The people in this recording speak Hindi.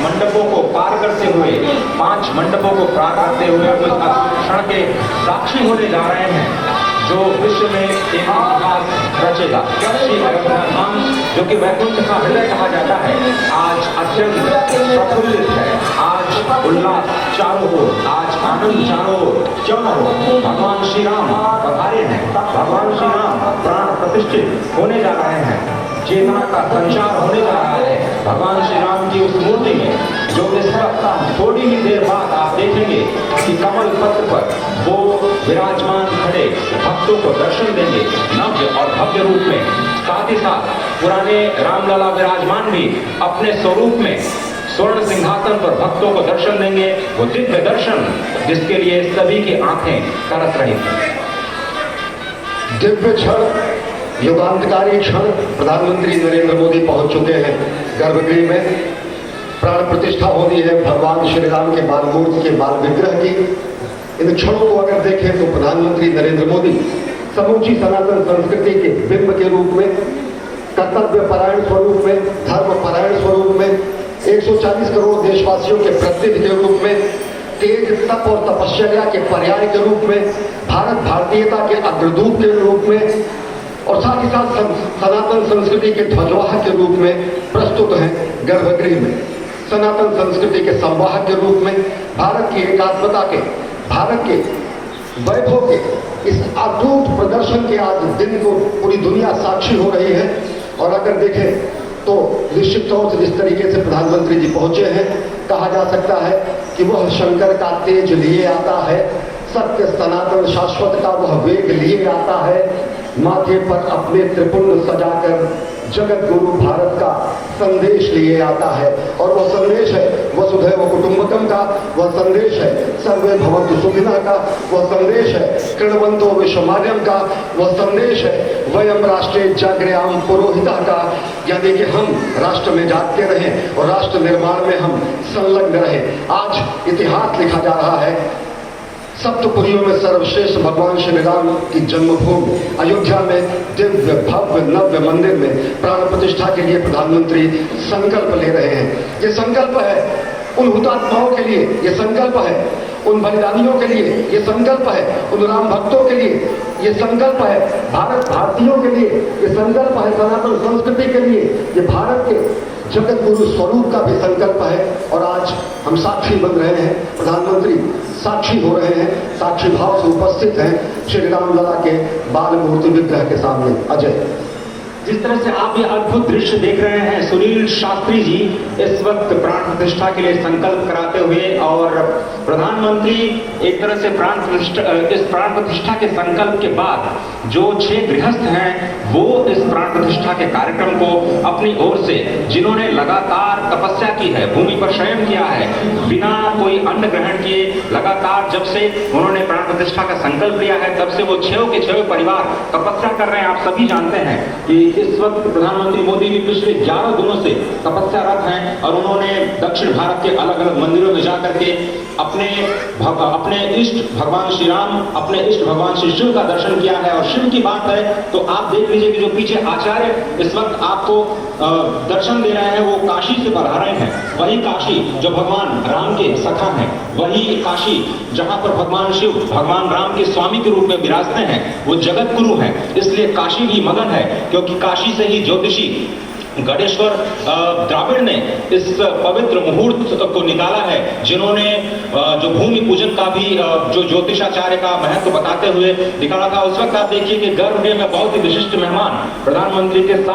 मंडपों को पार करते हुए 5 मंडपों को पार करते हुए उस क्षण के साक्षी होने जा रहे हैं जो विश्व में एक इतिहास रचेगा। श्री अयोध्या धाम जो कि वैकुंठ का हृदय कहा जाता है, आज अत्यंत प्रफुल्लित है। आज उल्लास चारों ओर, आज आनंद चारों ओर। क्यों न हो, भगवान श्री राम पधारे हैं, भगवान श्री राम प्राण प्रतिष्ठित होने जा रहे हैं, चेतना का संचार होने जा रहा है। भगवान श्री राम की उस मूर्ति में जो इस वक्त थोड़ी ही देर बाद आप देखेंगे कि कमल पत्र पर वो विराजमान खड़े भक्तों को दर्शन देंगे नव्य और भव्य रूप में। साथ ही साथ पुराने रामलला विराजमान भी अपने स्वरूप में स्वर्ण सिंहासन पर भक्तों को दर्शन देंगे। वो दिव्य दर्शन जिसके लिए सभी की आंखें तरस रही थी। दिव्य क्षण, युगांतकारी क्षण, प्रधानमंत्री नरेंद्र मोदी पहुंच चुके हैं गर्भगृह में। प्राण प्रतिष्ठा हो रही है भगवान श्री राम के बाल मूर्ति के बाल विग्रह की। इन क्षणों को अगर देखें तो प्रधानमंत्री नरेंद्र मोदी समूची सनातन संस्कृति के बिंब के रूप में, कर्तव्य परायण स्वरूप में, धर्म परायण स्वरूप में, 140 करोड़ देशवासियों के प्रतिनिधि के रूप में, तेज तप और तपश्चर्या के पर्याय के रूप में, भारत भारतीयता के अग्रदूत के रूप में और साथ ही साथ सनातन संस्कृति के ध्वजवाहक के रूप में प्रस्तुत हैं गर्भगृह में। सनातन संस्कृति के संवाहक के रूप में, भारत की एकात्मता के, भारत के वैभव के इस अद्भुत प्रदर्शन के आज दिन को पूरी दुनिया साक्षी हो रही है। और अगर देखें तो निश्चित तौर से जिस तरीके से प्रधानमंत्री जी पहुंचे हैं, कहा जा सकता है कि वह शंकर का तेज लिए आता है, सत्य सनातन शाश्वत का वह वेग लिए आता है, माथे पर अपने त्रिपुंड सजाकर जगत गुरु भारत का संदेश लिए आता है। और वह संदेश है वसुधैव कुटुंबकम का, वह संदेश है सर्वे भवन्तु सुखिनः का, वह संदेश है कृण्वन्तो विश्वमार्यम का, वह संदेश है वयम राष्ट्रे जागृयाम पुरोहितः का, यानी कि हम राष्ट्र में जागते रहें और राष्ट्र निर्माण में हम संलग्न रहें। आज इतिहास लिखा जा रहा है। सप्तपुरियों में सर्वश्रेष्ठ भगवान श्री राम की जन्मभूमि अयोध्या में दिव्य भव्य नव्य मंदिर में प्राण प्रतिष्ठा के लिए प्रधानमंत्री संकल्प ले रहे हैं। ये संकल्प है उन हुतात्माओं के लिए, ये संकल्प है उन बलिदानियों के लिए, ये संकल्प है उन राम भक्तों के लिए, ये संकल्प है भारत भारतीयों के लिए, ये संकल्प है सनातन संस्कृति के लिए, ये भारत के जगत गुरु स्वरूप का भी संकल्प है। और आज हम साक्षी बन रहे हैं, प्रधानमंत्री साक्षी हो रहे हैं, साक्षी भाव से उपस्थित हैं श्री रामलला के बाल मूर्ति विग्रह के सामने। अजय, जिस तरह से आप ये अद्भुत दृश्य देख रहे हैं, सुनील शास्त्री जी इस वक्त प्राण प्रतिष्ठा के लिए संकल्प कराते हुए और प्रधानमंत्री एक तरह से इस प्राण प्रतिष्ठा के संकल्प के बाद जो 6 गृहस्थ हैं वो इस प्राण प्रतिष्ठा के कार्यक्रम को अपनी ओर से, जिन्होंने लगातार तपस्या की है, भूमि पर शयन किया है, बिना कोई अन्न ग्रहण किए लगातार जब से उन्होंने प्राण प्रतिष्ठा का संकल्प लिया है तब से वो 6 के 6 परिवार तपस्या कर रहे हैं। आप सभी जानते हैं कि इस वक्त प्रधानमंत्री मोदी भी पिछले 11 दिनों से तपस्यारत हैं और उन्होंने दक्षिण भारत के अलग अलग मंदिरों में जाकर के अपने इष्ट भगवान श्री राम, अपने इष्ट भगवान श्री शिव का दर्शन किया है। और शिव की बात है तो आप देख लीजिए कि जो पीछे आचार्य इस वक्त आपको दर्शन दे रहे हैं वो काशी से पधारे हैं। वही काशी जो भगवान राम के सखा हैं, वही काशी जहां पर भगवान शिव भगवान राम के स्वामी के रूप में विराजते हैं, वो जगत गुरु हैं। इसलिए काशी भी मगन है, क्योंकि काशी से ही ज्योतिषी गणेश्वर द्राविड़ ने इस पवित्र मुहूर्त को निकाला है, जिन्होंने जो भूमि पूजन का भी जो ज्योतिषाचार्य का महत्व बताते हुए निकाला था। उस वक्त आप देखिए कि गर्भगृह में बहुत ही विशिष्ट मेहमान प्रधानमंत्री के साथ